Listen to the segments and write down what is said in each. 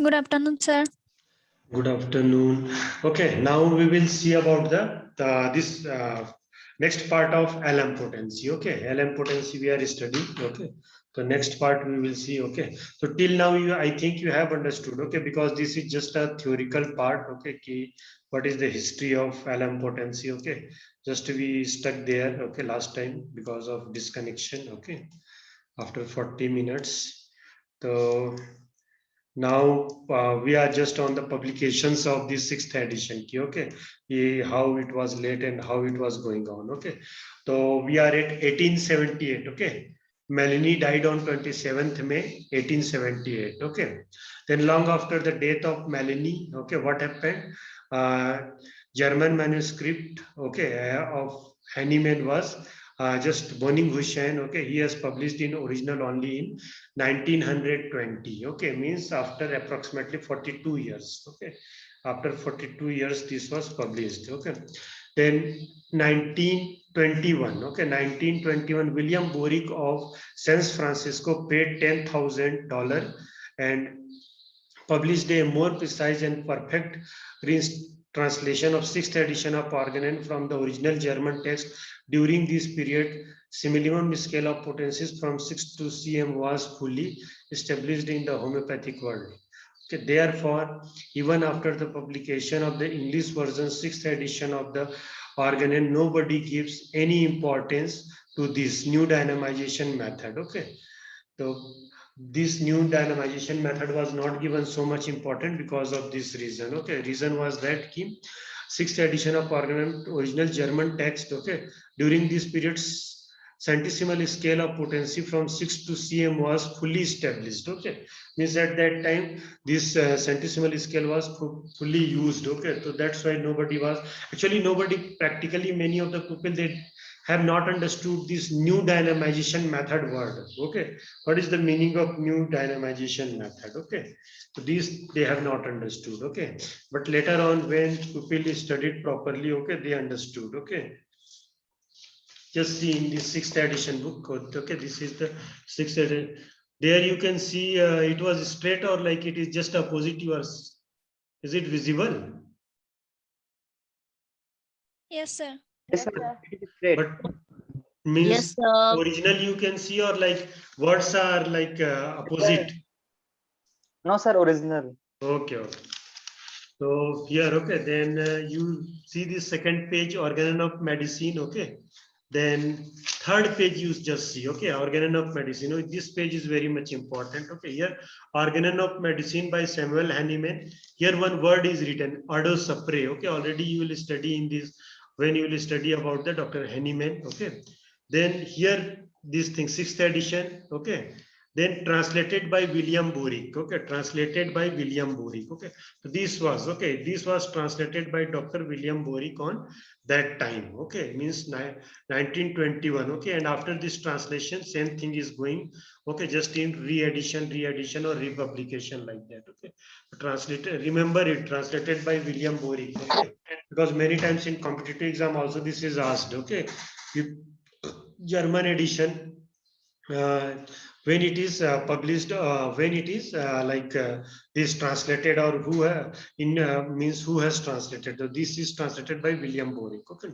Good afternoon, sir. Good afternoon. Okay, now we will see about the this next part of LM potency. Okay, LM potency we are studying. Okay, so next part we will see. Okay, so till now I think you have understood. Okay, because this is just a theoretical part. Okay, what is the history of LM potency? Okay, just we stuck there. Okay, last time because of disconnection. Okay, after 40 minutes. So now we are just on the publications of the sixth edition. Okay, how it was late and how it was going on. Okay, so we are at 1878. Okay, Melanie died on 27th May 1878. Okay, then long after the death of Melanie, okay, what happened? German manuscript, okay, of Hahnemann was just Boning Hussein. Okay, he has published in original only in 1920. Okay, means after approximately 42 years. Okay, after 42 years this was published. Okay, then 1921. Okay, 1921 William Boric of San Francisco paid $10,000 and published a more precise and perfect translation of sixth edition of Organon from the original German text. During this period, minimum scale of potencies from 6 to cm was fully established in the homeopathic world. Okay, therefore, even after the publication of the English version, sixth edition of the Organon, nobody gives any importance to this new dynamization method. Okay, so this new dynamization method was not given so much important because of this reason. Okay, reason was that sixth edition of Organon original German text. Okay, during this period centesimal scale of potency from 6 to cm was fully established. Okay, means at that time this centesimal scale was fully used. Okay, so that's why nobody practically many of the people they have not understood this new dynamization method word. Okay, what is the meaning of new dynamization method? Okay, so these they have not understood. Okay, but later on when people studied properly, okay, they understood. Okay, just see in the sixth edition book. Okay, this is the sixth edition. There you can see it was straight or like it is just opposite yours. Is it visible? Yes, sir. Yes, sir. It is straight. But means Yes, sir. original you can see or like words are like opposite. No, sir, original. Okay, okay. So here, okay, then you see the second page, Organon of Medicine, okay. Then third page you just see, okay, Organon of Medicine. This page is very much important, okay. Here, Organon of Medicine by Samuel Hahnemann. Here one word is written, Ardosapre, okay. Already you will study in this, when you will study about the Dr. Hahnemann, okay. Then here, this thing, sixth edition, okay. Then translated by William Boric, okay, translated by William Boric, okay. So this was translated by Dr. William Boric on that time, okay, means 1921, okay, and after this translation, same thing is going, okay, just in re-edition or republication like that, okay. Translated, remember it, translated by William Boric, okay, because many times in competitive exam also this is asked, okay, German edition, when it is published, when it is this translated or who means who has translated. So this is translated by William Boric. Okay,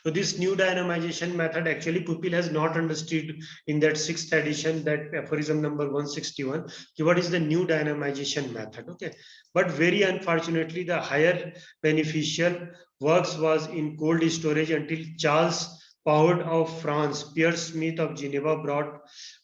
so this new dynamization method actually Pupil has not understood in that sixth edition, that aphorism number 161. What is the new dynamization method? Okay, but very unfortunately, the higher beneficial works was in cold storage until Charles Paul of France, Pierre Smith of Geneva brought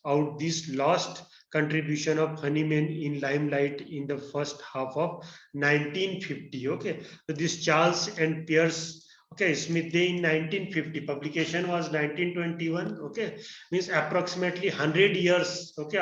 out this lost contribution of Hahnemann in limelight in the first half of 1950. Okay, so this Charles and Pierce, okay, Smith, they in 1950, publication was 1921. Okay, means approximately 100 years. Okay,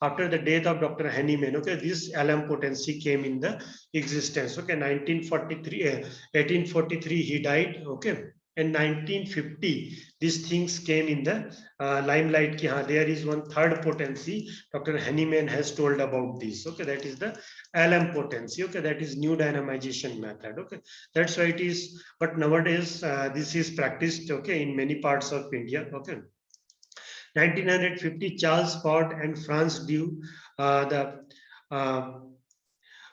after the death of Dr. Hahnemann. Okay, this LM potency came in the existence. Okay, 1843 he died. Okay. In 1950, these things came in the limelight. There is one third potency. Dr. Hahnemann has told about this. Okay, that is the LM potency. Okay, that is new dynamization method. Okay, that's why it is. But nowadays, this is practiced. Okay, in many parts of India. Okay. 1950, Charles Fort and Franz Dew, the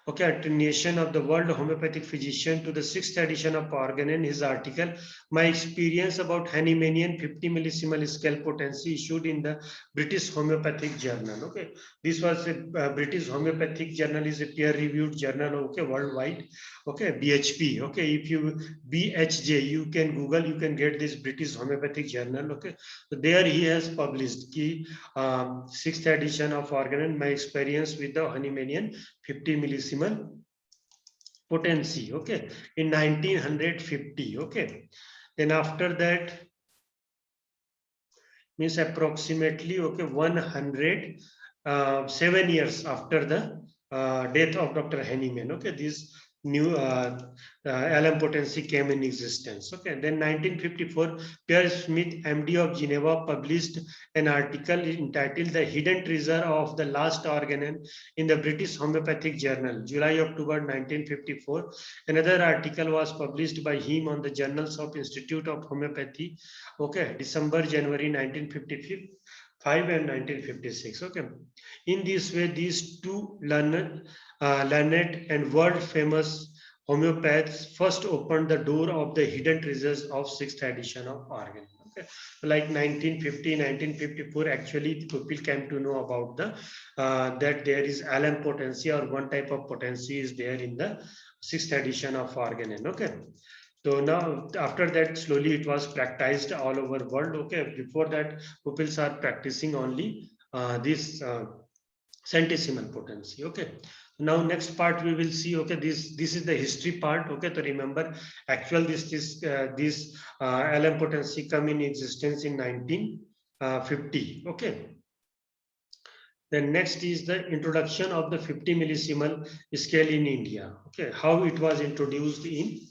okay, attenuation of the world homeopathic physician to the 6th edition of Organon, his article, My Experience about Hahnemannian 50 millisimal scale potency, issued in the British Homeopathic Journal. Okay, this was a British Homeopathic Journal, is a peer-reviewed journal, okay, worldwide. Okay, BHP. Okay, if you BHJ, you can Google, you can get this British Homeopathic Journal. Okay, so there he has published key 6th edition of Organon, My Experience with the Hahnemannian 50 millisimal potency, okay, in 1950. Okay, then after that, means approximately, okay, 107 years after the death of Dr. Hahnemann, okay, this new alum potency came in existence. Okay, then 1954, Pierre Smith, MD of Geneva, published an article entitled The Hidden Treasure of the Last Organon in the British Homeopathic Journal, July-October 1954. Another article was published by him on the Journals of Institute of Homeopathy, okay, December-January 1955 and 1956. Okay, in this way, these two learned and world famous homeopaths first opened the door of the hidden treasures of 6th edition of Organon. Okay, like 1950, 1954, actually the people came to know about the that there is alum potency, or one type of potency is there in the 6th edition of Organon. Okay, so now after that, slowly it was practiced all over world. Okay, before that, pupils are practicing only this centesimal potency. Okay, now next part we will see. Okay, this is the history part. Okay, to remember, actual this alum potency come in existence in 1950. Okay. Then next is the introduction of the 50 millisimal scale in India. Okay, how it was introduced in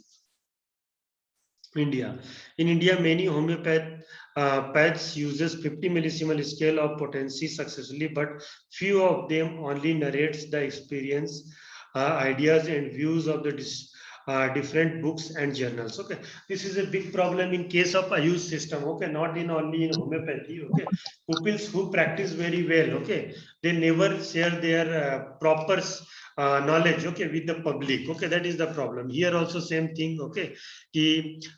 India. In India, many homeopaths uses 50 millisimal scale of potency successfully, but few of them only narrates the experience, ideas and views of the different books and journals. Okay, this is a big problem in case of Ayush system. Okay, not in only in homeopathy. Okay, pupils who practice very well, okay, they never share their proper knowledge, okay, with the public. Okay, that is the problem. Here also same thing. Okay,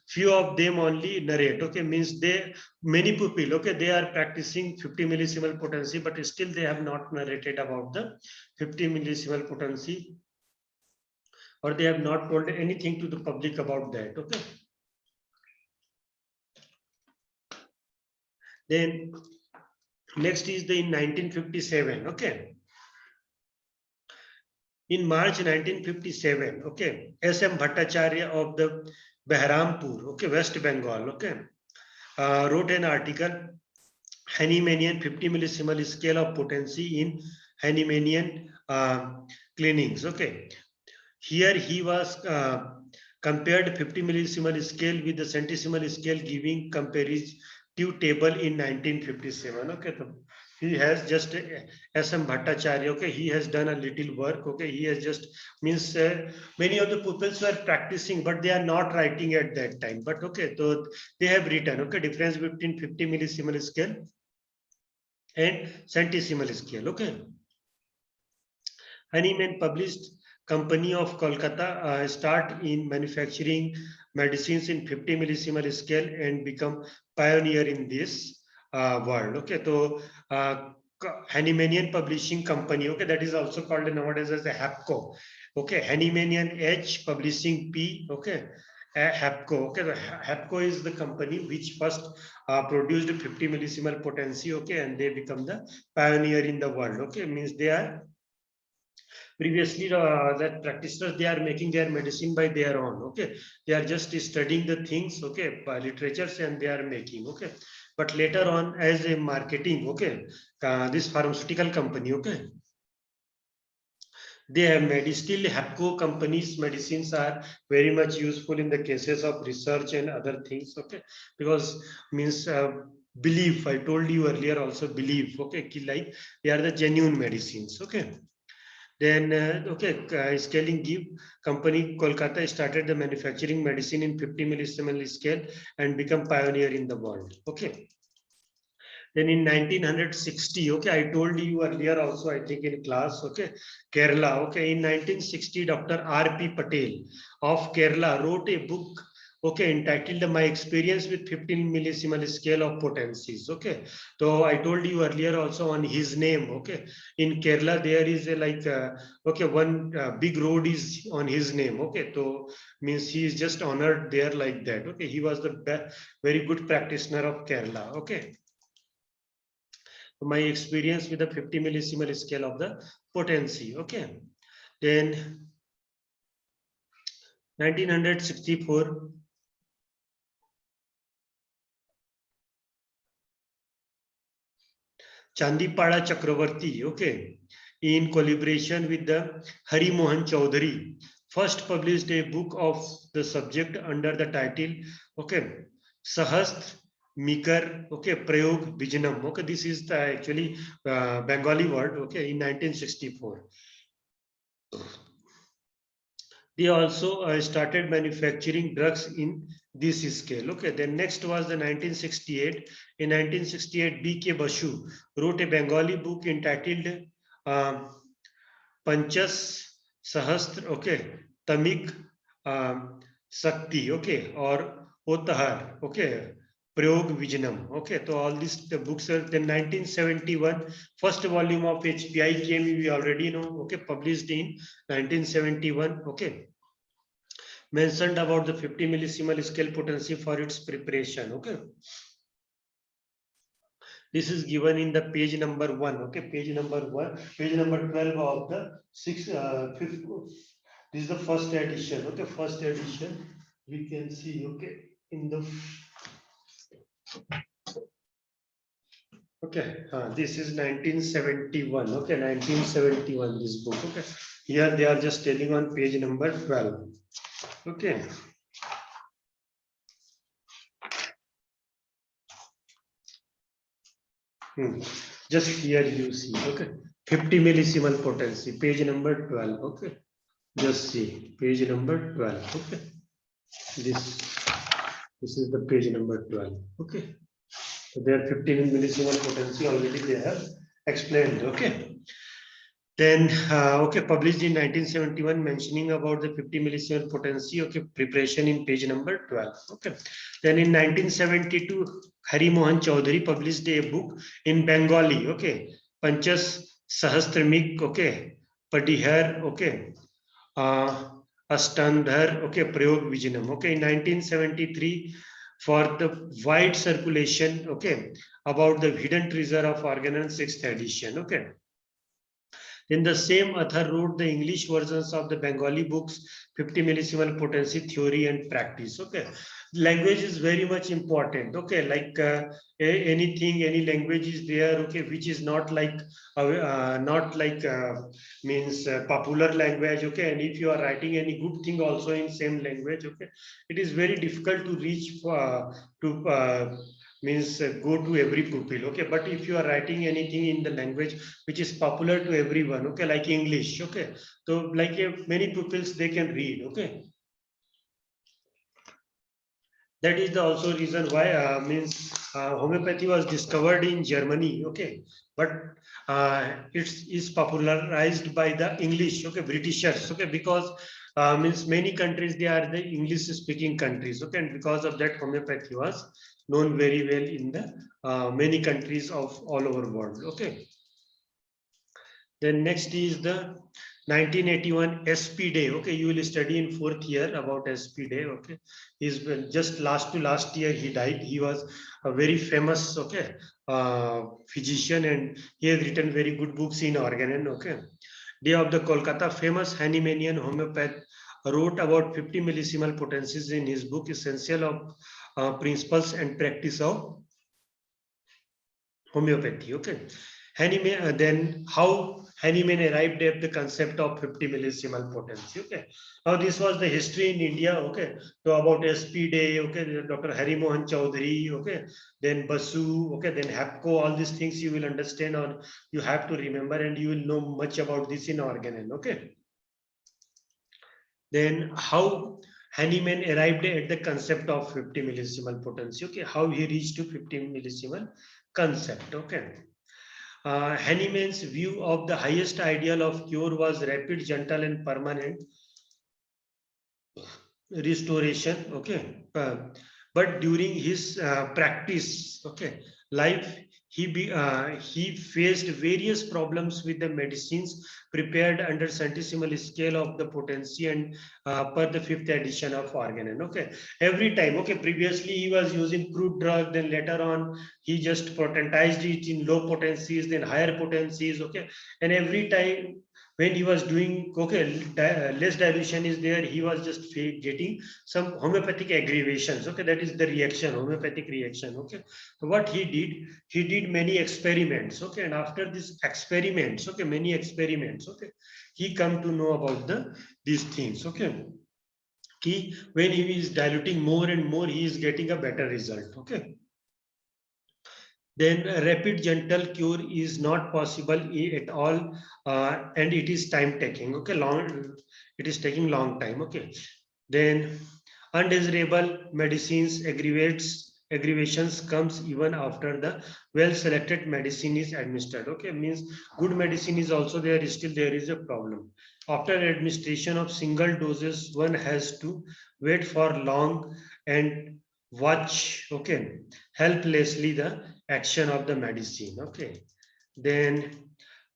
few of them only narrate. Okay, means they many people, okay, they are practicing 50 millisimal potency, but still they have not narrated about the 50 millisimal potency, or they have not told anything to the public about that. Okay, then next is the in 1957. Okay, in March 1957, okay, S.M. Bhattacharya of the Behrampur, okay, West Bengal, okay, wrote an article, Hahnemannian 50 millisimal scale of potency in Hahnemannian cleanings. Okay, here he was compared 50 millisimal scale with the centesimal scale, giving comparative table in 1957. Okay, so he has just S.M. Bhattacharya. Okay, he has done a little work. Okay, he has just means many of the pupils were practicing, but they are not writing at that time. But okay, so they have written. Okay, difference between 50 millisimal scale and centesimal scale. Okay, Hahnemann published Company of Kolkata start in manufacturing medicines in 50 millisimal scale and become pioneer in this world. Okay, so Hahnemannian Publishing Company. Okay, that is also called nowadays as a HAPCO. Okay, Hahnemannian H Publishing P. Okay, HAPCO. Okay, the HAPCO is the company which first produced 50 millisimal potency. Okay, and they become the pioneer in the world. Okay, means they are previously that practitioners, they are making their medicine by their own. Okay, they are just studying the things, okay, by literatures, and they are making. Okay, but later on as a marketing, okay, this pharmaceutical company, okay, they have made, still HAPCO companies medicines are very much useful in the cases of research and other things. Okay, because means belief, I told you earlier also, belief, okay, like they are the genuine medicines. Okay, then Scaling Give Company Kolkata started the manufacturing medicine in 50 millisimal scale and become pioneer in the world. Okay, Then in 1960, okay, I told you earlier also, I think in class, okay, Kerala, okay, in 1960, Dr. R.P. Patel of Kerala wrote a book, okay, entitled My Experience with 15 millisimal scale of potencies, okay. So I told you earlier also on his name, okay. In Kerala, there is a okay, one big road is on his name, okay. So means he is just honored there like that, okay. He was the very good practitioner of Kerala, okay. My experience with the 50 millisimal scale of the potency, okay. Then 1964, Chandipala Chakravarti, okay, in collaboration with the Hari Mohan Chaudhary, first published a book of the subject under the title, okay, Sahastra Mikar, okay, Prayog Vijanam, okay, this is the actually Bengali word, okay, in 1964. They also started manufacturing drugs in this scale. Okay, then next was the 1968. In 1968, B.K. Basu wrote a Bengali book entitled Panchas Sahastra, okay, Tamik Sakti, okay, or Otahar, okay, Prayog Vijanam, okay. So all these the books are then 1971, first volume of HPI came, we already know, okay, published in 1971, okay, mentioned about the 50 millisimal scale potency for its preparation, okay. This is given in the page number 1, okay, page number 12 of the fifth. This is the first edition, okay, first edition. We can see, okay, in the okay, this is 1971, okay, 1971, this book, okay. Here they are just telling on page number 12, okay. Just here you see, okay, 50 millisimal potency, page number 12, okay. Just see, page number 12, okay. This is the page number 12, okay. So there 15 millisimal potency already they have explained, okay. Then, okay, published in 1971, mentioning about the 50 millisimal potency, okay, preparation in page number 12, okay. Then in 1972, Hari Mohan Chaudhary published a book in Bengali, okay, Panchas Sahastramik, okay, Padihar, okay, Astandhar, okay, Prayog Vijanam, okay, in 1973, for the wide circulation, okay, about the hidden treasure of Organon 6th edition, okay. Then the same author wrote the English versions of the Bengali books, 50 millisimal potency theory and practice. Okay, language is very much important. Okay, like anything, any language is there. Okay, which is not like means popular language. Okay, and if you are writing any good thing also in same language, okay, it is very difficult to reach to means go to every pupil, okay. But if you are writing anything in the language which is popular to everyone, okay, like English, okay, so like many pupils they can read, okay. That is the also reason why means homeopathy was discovered in Germany, okay, but it is popularized by the English, okay, Britishers, okay, because means many countries they are the English speaking countries, okay, and because of that homeopathy was known very well in the many countries of all over world, okay. Then next is the 1981 SP Day. Okay, you will study in 4th year about SP Day. Okay, he's just last year he died. He was a very famous, okay, physician, and he has written very good books in Organon. Okay, Day of the Kolkata, famous Hahnemannian homeopath, wrote about 50 millisimal potencies in his book Essential of Principles and Practice of Homeopathy. Okay, Hahnemann, then how Hahnemann arrived at the concept of 50 millisimal potency. Okay, now this was the history in India. Okay, so about SP Day. Okay, Dr. Hari Mohan Chaudhary. Okay, then Basu. Okay, then HAPCO. All these things you will understand, or you have to remember, and you will know much about this in Organon. Okay, then how Hahnemann arrived at the concept of 50 millisimal potency. Okay, how he reached to 50 millisimal concept. Okay. Hahnemann's view of the highest ideal of cure was rapid, gentle, and permanent restoration. Okay. But during his practice, okay, life, he faced various problems with the medicines prepared under centesimal scale of the potency and per the fifth edition of Organon. Okay, every time, okay, previously he was using crude drug, then later on he just potentized it in low potencies, then higher potencies. Okay, and every time when he was doing, okay, less dilution is there, he was just getting some homeopathic aggravations. Okay, that is the reaction, homeopathic reaction. Okay, so what he did many experiments. Okay, and after these experiments, okay, many experiments, okay, he come to know about these things. Okay, when he is diluting more and more, he is getting a better result. Okay, then a rapid gentle cure is not possible at all, and it is time taking. Okay, it is taking long time. Okay, then undesirable medicines aggravations comes even after the well selected medicine is administered. Okay, means good medicine is also there, still there is a problem. After administration of single doses, one has to wait for long and watch, okay, helplessly the action of the medicine. Okay, then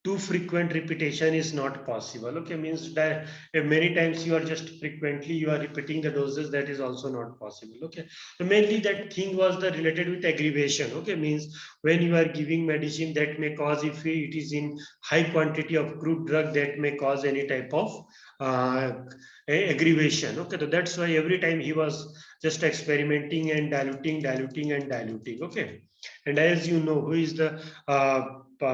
too frequent repetition is not possible. Okay, means that if many times you are just frequently you are repeating the doses, that is also not possible. Okay, so mainly that thing was the related with aggravation. Okay, means when you are giving medicine, that may cause, if it is in high quantity of crude drug, that may cause any type of aggravation. Okay, so that's why every time he was just experimenting and diluting and diluting. Okay, and as you know, who is the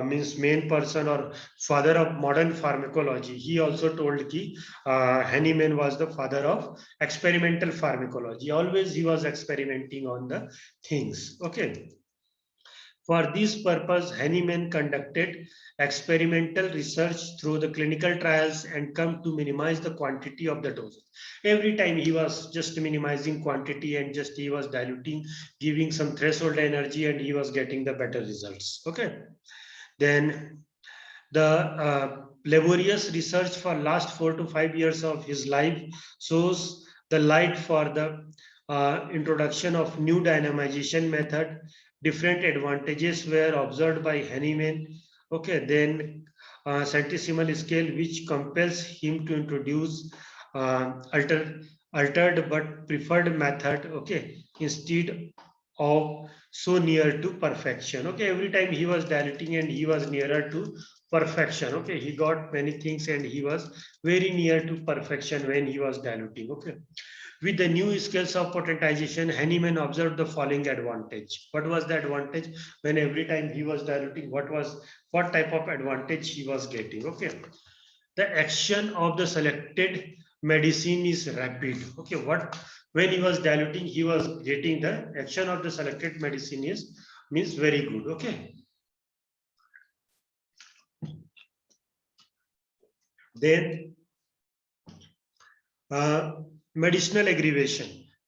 means main person or father of modern pharmacology? He also told ki Hahnemann was the father of experimental pharmacology. Always he was experimenting on the things. Okay. For this purpose, Hahnemann conducted experimental research through the clinical trials and come to minimize the quantity of the doses. Every time he was just minimizing quantity and just he was diluting, giving some threshold energy, and he was getting the better results. Okay. Then the laborious research for last 4 to 5 years of his life shows the light for the introduction of new dynamization method. Different advantages were observed by Hahnemann. Okay, then centesimal scale, which compels him to introduce altered but preferred method. Okay, instead of so near to perfection. Okay, every time he was diluting and he was nearer to perfection. Okay, he got many things and he was very near to perfection when he was diluting. Okay, with the new scales of potentization, Hahnemann observed the following advantage. What was the advantage? When every time he was diluting, what type of advantage he was getting? Okay, the action of the selected medicine is rapid. Okay, when he was diluting, he was getting the action of the selected medicine is means very good. Okay, then medicinal aggravation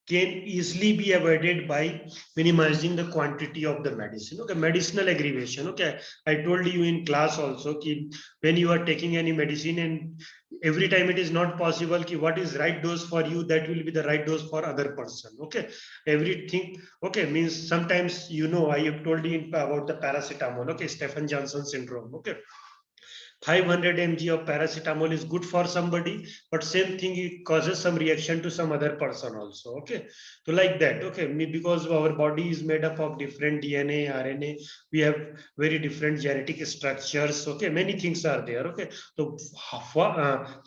can easily be avoided by minimizing the quantity of the medicine. Okay, medicinal aggravation. Okay, I told you in class also ki when you are taking any medicine and every time it is not possible ki what is right dose for you, that will be the right dose for other person. Okay, everything. Okay, means sometimes, you know, I have told you about the paracetamol. Okay, Stephen Johnson syndrome. Okay, 500 mg of paracetamol is good for somebody, but same thing, it causes some reaction to some other person also. Okay, so like that. Okay, because our body is made up of different DNA, RNA, we have very different genetic structures. Okay, many things are there. Okay, so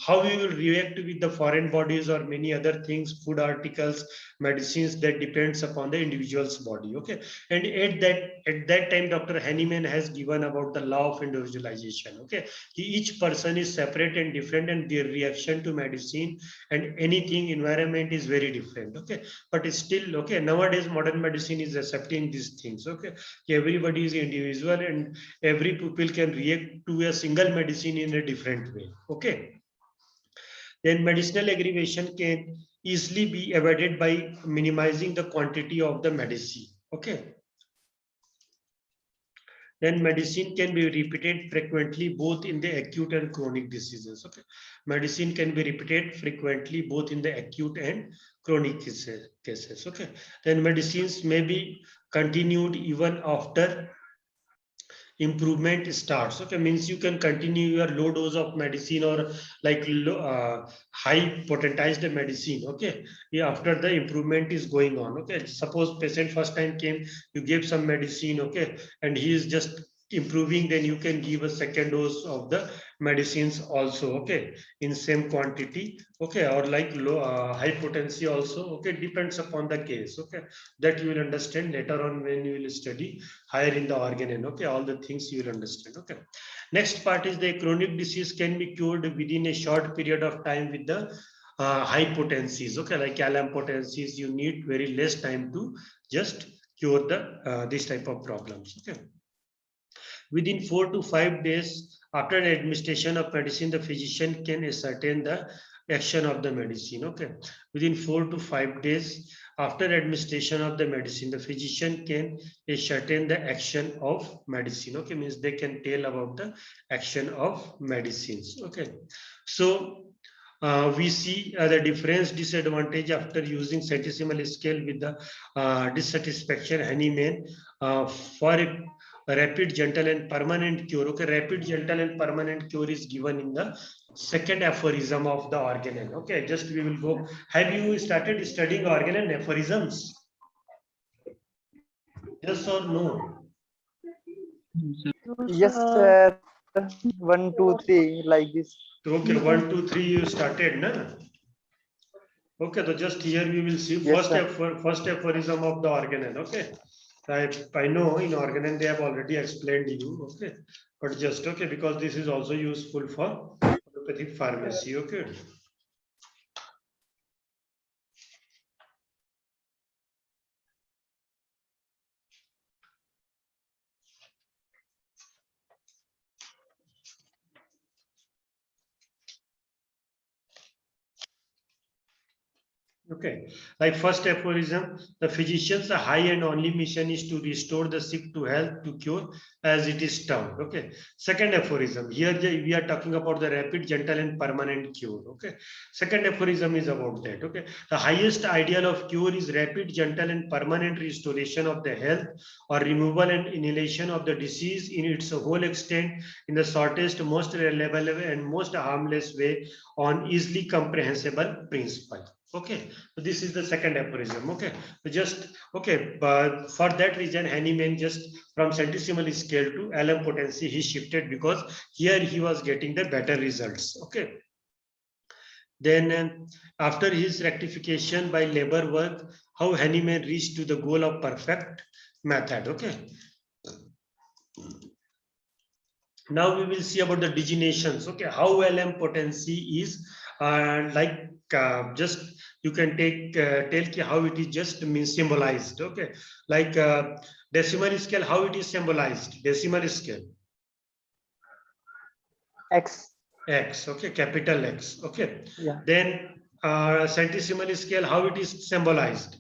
how we will react with the foreign bodies or many other things, food articles, medicines, that depends upon the individual's body. Okay, and at that time, Dr. Hahnemann has given about the law of individualization. Okay, each person is separate and different, and their reaction to medicine and anything environment is very different. Okay, but it's still okay. Nowadays, modern medicine is accepting these things. Okay, everybody is individual, and every people can react to a single medicine in a different way. Okay, then medicinal aggravation can easily be avoided by minimizing the quantity of the medicine. Okay. then medicine can be repeated frequently both in the acute and chronic diseases. Okay, medicine can be repeated frequently both in the acute and chronic cases. Okay, then medicines may be continued even after improvement starts. Okay, means you can continue your low dose of medicine or like high potentized medicine. Okay, yeah, after the improvement is going on. Okay, suppose patient first time came, you gave some medicine. Okay, and he is just improving, then you can give a second dose of the medicines also. Okay, in same quantity. Okay, or like low high potency also. Okay, depends upon the case. Okay, that you will understand later on when you will study higher in the organ. Okay, all the things you will understand. Okay, next part is the chronic disease can be cured within a short period of time with the high potencies. Okay, like LM potencies, you need very less time to just cure the this type of problems. Okay, within 4 to 5 days after the administration of medicine, the physician can ascertain the action of the medicine. Okay, within 4 to 5 days after administration of the medicine, the physician can ascertain the action of medicine. Okay, means they can tell about the action of medicines. Okay, so we see the difference disadvantage after using centesimal scale with the dissatisfaction Hahnemann for a rapid, gentle, and permanent cure. Okay, rapid, gentle, and permanent cure is given in the second aphorism of the organelle. Okay, just we will go. Have you started studying organelle aphorisms? Yes or no? Yes, sir. 1, 2, 3, like this. Okay, 1, 2, 3, you started, na? Okay, so just here we will see Yes, sir. first aphorism of the organelle. Okay, I know in organelle they have already explained you. Okay, but just okay because this is also useful for allopathic pharmacy. Okay. Okay, like first aphorism, the physician's high and only mission is to restore the sick to health, to cure, as it is termed. Okay, second aphorism, here we are talking about the rapid, gentle, and permanent cure. Okay, second aphorism is about that. Okay, the highest ideal of cure is rapid, gentle, and permanent restoration of the health or removal and annihilation of the disease in its whole extent in the shortest, most reliable, and most harmless way on easily comprehensible principle. Okay, so this is the second aphorism. Okay, so just okay, but for that reason, Hahnemann just from centesimal scale to LM potency he shifted because here he was getting the better results. Okay, then after his rectification by labor work, how Hahnemann reached to the goal of perfect method. Okay, now we will see about the designations. Okay, how LM potency is like just you can take tell how it is just means symbolized. Okay, like decimal scale, how it is symbolized. Decimal scale X. X. Okay, capital X. Okay, Yeah. then centesimal scale, how it is symbolized.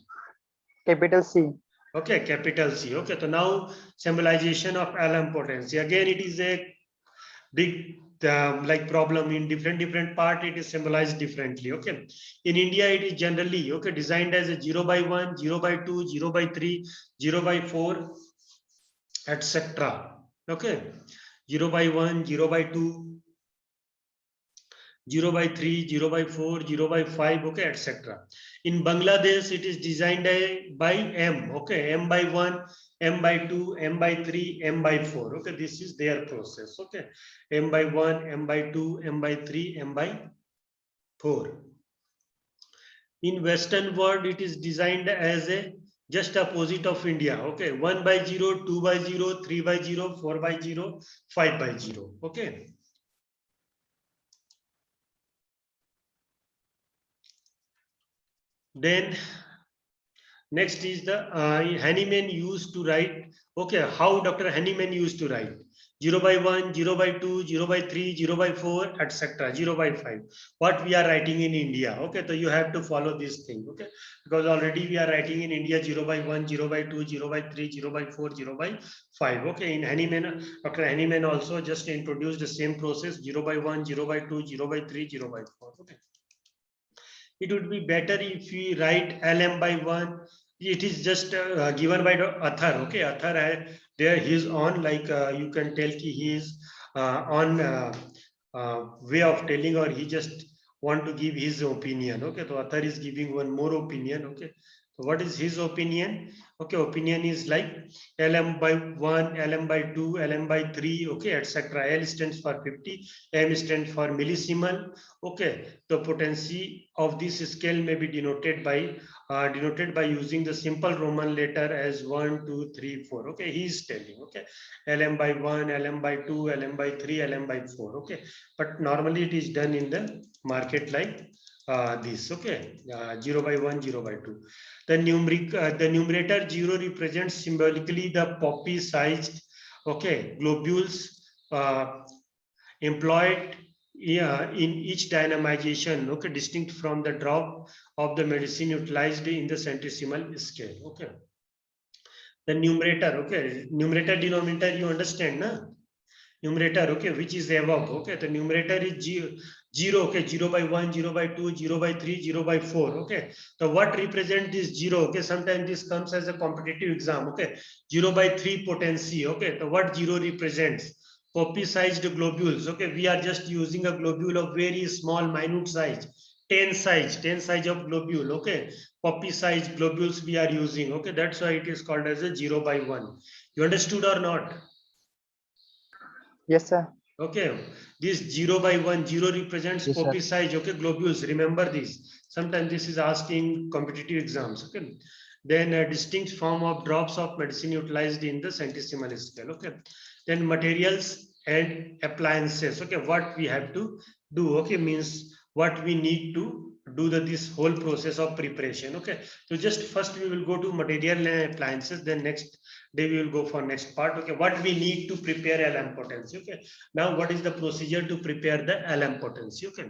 Capital C. Okay, capital C. Okay, so now symbolization of LM potency. Again, it is a big like problem in different part. It is symbolized differently. Okay, in India it is generally okay designed as a 0/1, 0/2, 0/3, 0/4, etc. Okay, 0/1, 0/2, 0/3, 0/4, 0/5, okay, etc. In Bangladesh, it is designed by M, okay, M/1, M/2, M/3, M/4. Okay, this is their process. Okay, M/1, M/2, M/3, M/4. In Western world, it is designed as a just opposite of India. Okay, 1/0, 2/0, 3/0, 4/0, 5/0. Okay. Then next is the Hahnemann used to write. Okay, how Dr. Hahnemann used to write 0 by 1, 0 by 2, 0 by 3, 0 by 4, etc. 0 by 5. What we are writing in India. Okay, so you have to follow this thing. Okay, because already we are writing in India 0 by 1, 0 by 2, 0 by 3, 0 by 4, 0 by 5. Okay, in Henneman, Dr. Henneman also just introduced the same process 0 by 1, 0 by 2, 0 by 3, 0 by 4. Okay. It would be better if we write LM by 1. It is just given by the author. Okay, author there he is on, like you can tell he is on way of telling, or he just want to give his opinion. Okay, so author is giving one more opinion. Okay, so what is his opinion? Okay, opinion is like LM by 1, LM by 2, LM by 3, okay, etc. L stands for 50, M stands for millisiemel. Okay, the potency of this scale may be denoted by using the simple Roman letter as 1, 2, 3, 4. Okay, he is telling. Okay, LM by 1, LM by 2, LM by 3, LM by 4. Okay, but normally it is done in the market like this. Okay, 0 by 1, 0 by 2. The numerator 0 represents symbolically the poppy-sized, okay, globules employed in each dynamization, okay, distinct from the drop of the medicine utilized in the centesimal scale. Okay, the numerator, okay, numerator denominator, you understand, na? Numerator, okay, which is above. Okay, the numerator is 0. Okay, 0 by 1, 0 by 2, 0 by 3, 0 by 4. Okay, so what represent this 0? Okay, sometimes this comes as a competitive exam. Okay, 0 by 3 potency. Okay, so what 0 represents? Poppy-sized globules. Okay, we are just using a globule of very small, minute size. 10 size of globule. Okay, poppy-sized globules we are using. Okay, that's why it is called as a 0 by 1. You understood or not? Yes, sir. Okay, this 0 by 1, 0 represents Yes, sir. poppy size. Okay, globules. Remember this. Sometimes this is asked in competitive exams. Okay, then a distinct form of drops of medicine utilized in the centesimal scale. Okay, then materials and appliances. Okay, what we have to do. Okay, means what we need to do this whole process of preparation. Okay, so just first we will go to material and appliances. Then next day we will go for next part. Okay, what we need to prepare LM potency. Okay, now what is the procedure to prepare the LM potency? Okay,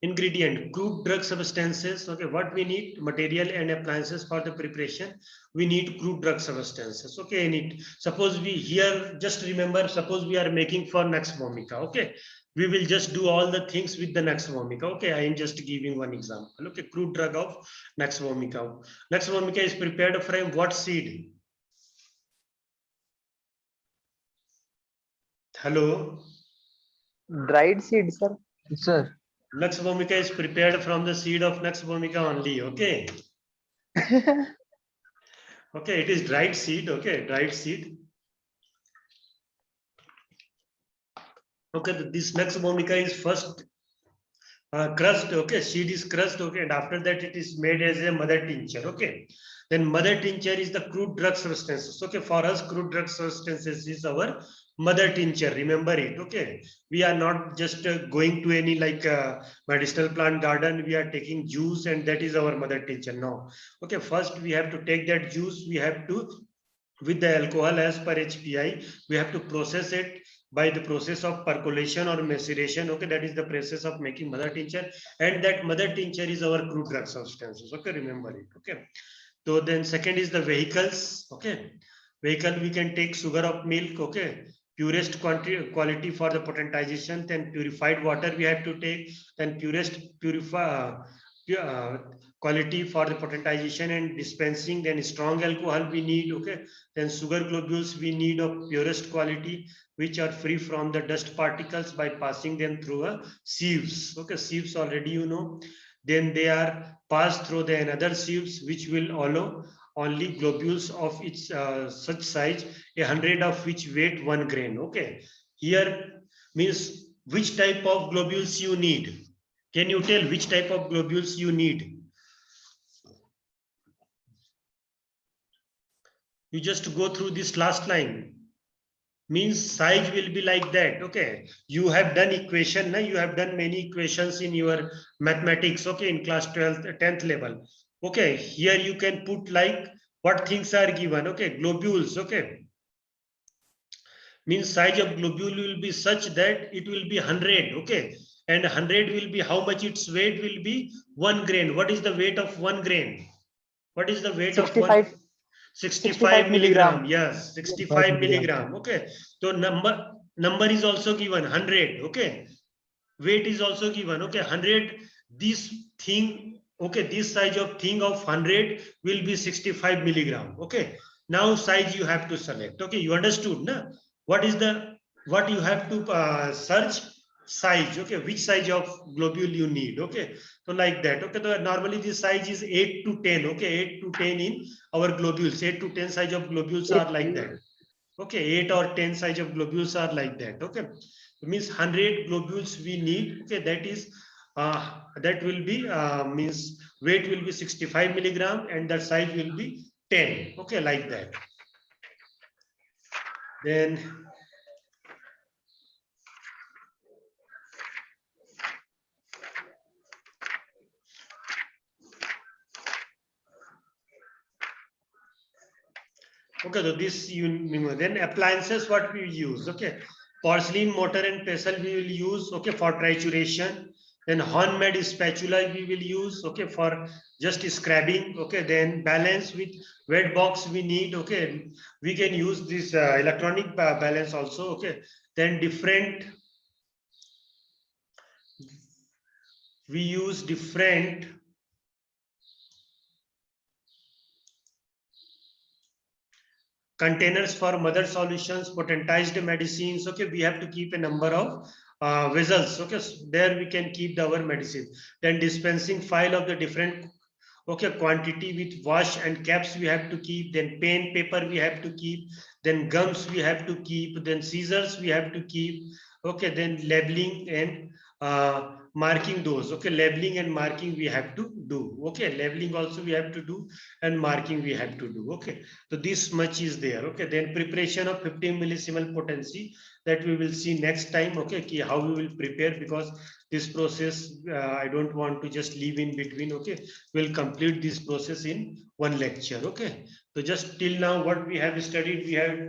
ingredient, crude drug substances. Okay, what we need? Material and appliances for the preparation. We need crude drug substances. Okay, suppose we here, just remember, suppose we are making for Nux vomica. Okay, we will just do all the things with the Nux vomica. Okay, I am just giving one example. Okay, crude drug of Nux vomica. Nux vomica is prepared from what seed? Hello. Dried seed, sir. Yes, sir. Nux vomica is prepared from the seed of Nux vomica only. Okay. Okay, it is dried seed. Okay, dried seed. Okay, this Nux vomica is first crushed. Okay, seed is crushed. Okay, and after that it is made as a mother tincture. Okay, then mother tincture is the crude drug substances. Okay, for us crude drug substances is our mother tincture. Remember it. Okay, we are not just going to any like medicinal plant garden. We are taking juice and that is our mother tincture. No. Okay, first we have to take that juice. We have to, with the alcohol as per HPI, we have to process it by the process of percolation or maceration. Okay, that is the process of making mother tincture, and that mother tincture is our crude drug substances. Okay, remember it. Okay, so then second is the vehicles. Okay, vehicle, we can take sugar of milk. Okay, purest quality for the potentization. Then purified water we have to take. Then quality for the potentization and dispensing. Then strong alcohol we need. Okay, then sugar globules we need of purest quality, which are free from the dust particles by passing them through a sieves. Okay, sieves already you know. Then they are passed through the another sieves, which will allow only globules of its such size, 100 of which weight 1 grain. Okay, here means which type of globules you need. Can you tell which type of globules you need? You just go through this last line. Means size will be like that. Okay, you have done equation. Now you have done many equations in your mathematics. Okay, in class 12th 10th level. Okay, here you can put like what things are given. Okay, globules. Okay, means size of globule will be such that it will be 100, okay, and 100 will be how much its weight will be 1 grain. What is the weight of 1 grain? What is the weight of 65 one? 65 milligram. milligram. Yes, 65 milligram. Okay. So number is also given 100. Okay. Weight is also given. Okay. 100. This thing. Okay. This size of thing of 100 will be 65 milligram. Okay. Now size you have to select. Okay. You understood, na? What is the what you have to search? Size. Okay. Which size of globule you need? Okay. So like that. Okay. So normally this size is 8 to 10. Okay. 8 to 10 in our globules. 8 to 10 size of globules are like that. Okay. 8 or 10 size of globules are like that. Okay. It means 100 globules we need. Okay. That is that will be means weight will be 65 milligram and the size will be 10. Okay. Like that. Then okay, so this then appliances what we use. Okay, porcelain mortar and pestle we will use. Okay, for trituration. Then horn-made spatula we will use. Okay, for just scrubbing. Okay, then balance with wet box we need. Okay, we can use this electronic balance also. Okay, then different. We use different containers for mother solutions, potentized medicines. Okay, we have to keep a number of vessels. Okay, so there we can keep our medicine. Then dispensing file of the different quantity with wash and caps we have to keep. Then pen paper we have to keep. Then gums we have to keep. Then scissors we have to keep. Okay, then labeling and marking those. Okay, labeling and marking we have to do. Okay, labeling also we have to do and marking we have to do. Okay, so this much is there. Okay, then preparation of 15 millisiemens potency that we will see next time. Okay, how we will prepare, because this process I don't want to just leave in between. Okay, we'll complete this process in one lecture. Okay, so just till now what we have studied,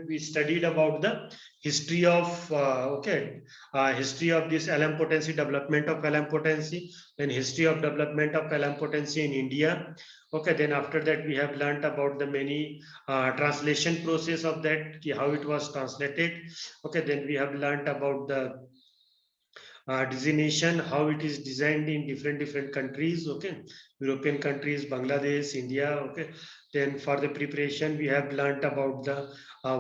we studied about the history of history of this LM potency, development of LM potency, then history of development of LM potency in India. Okay, then after that we have learned about the many translation process of that, how it was translated. Okay, then we have learned about the designation, how it is designed in different countries. Okay, European countries, Bangladesh, India. Okay, then for the preparation we have learned about the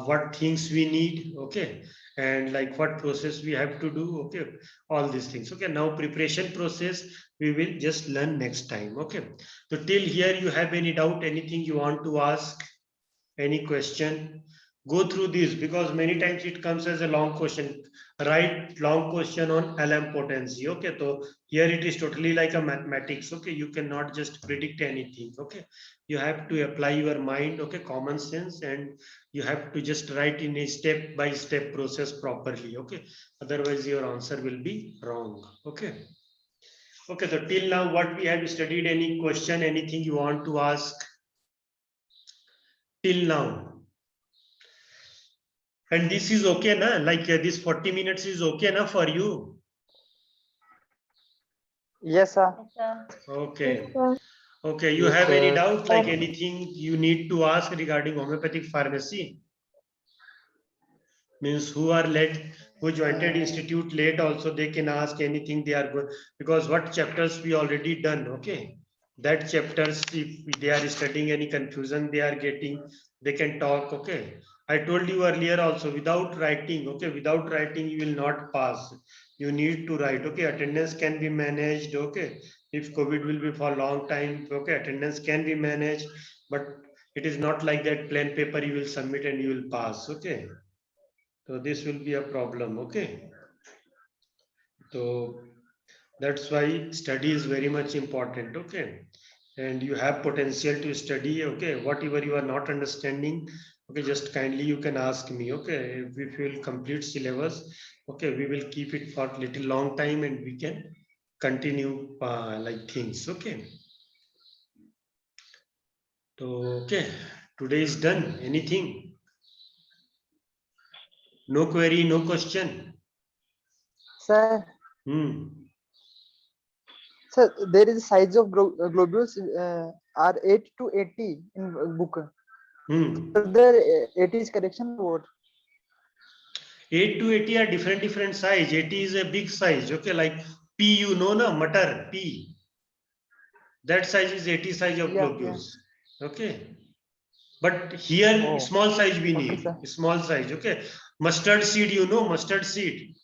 what things we need. Okay, and like what process we have to do. Okay, all these things. Okay, now preparation process we will just learn next time. Okay, so till here you have any doubt, anything you want to ask, any question? Go through this, because many times it comes as a long question. Write long question on LM potency. Okay, so here it is totally like a mathematics. Okay, you cannot just predict anything. Okay, you have to apply your mind. Okay, common sense, and you have to just write in a step by step process properly. Okay, otherwise your answer will be wrong. Okay. Okay, so till now what we have studied, any question, anything you want to ask till now? And this is okay, na? Like this 40 minutes is okay, na, for you? Yes, sir. Okay. Okay. You Yes, have any sir. doubt, like anything you need to ask regarding homeopathic pharmacy? Means who are late, who joined institute late also, they can ask anything they are good, because what chapters we already done. Okay. That chapters, if they are studying any confusion they are getting, they can talk. Okay. I told you earlier also, without writing, okay, without writing you will not pass. You need to write. Okay, attendance can be managed. Okay, if COVID will be for a long time, okay, attendance can be managed, but it is not like that plain paper you will submit and you will pass. Okay, so this will be a problem. Okay, so that's why study is very much important. Okay, and you have potential to study. Okay, whatever you are not understanding, okay, just kindly you can ask me. Okay, if we will complete syllabus, okay, we will keep it for little long time and we can continue like things. Okay, so okay, today is done. Anything? No query, no question. Sir, Hmm. sir, there is size of globules are 8 to 80 in book. Hmm. Whether 80 is correction or what? 8 to 80 are different size. 80 is a big size. Okay, like P, you know, na matar P. That size is 80 size of Yeah. globules. Okay. But here Oh, small size we okay, sir. need. Small size. Okay. Mustard seed, you know, mustard seed.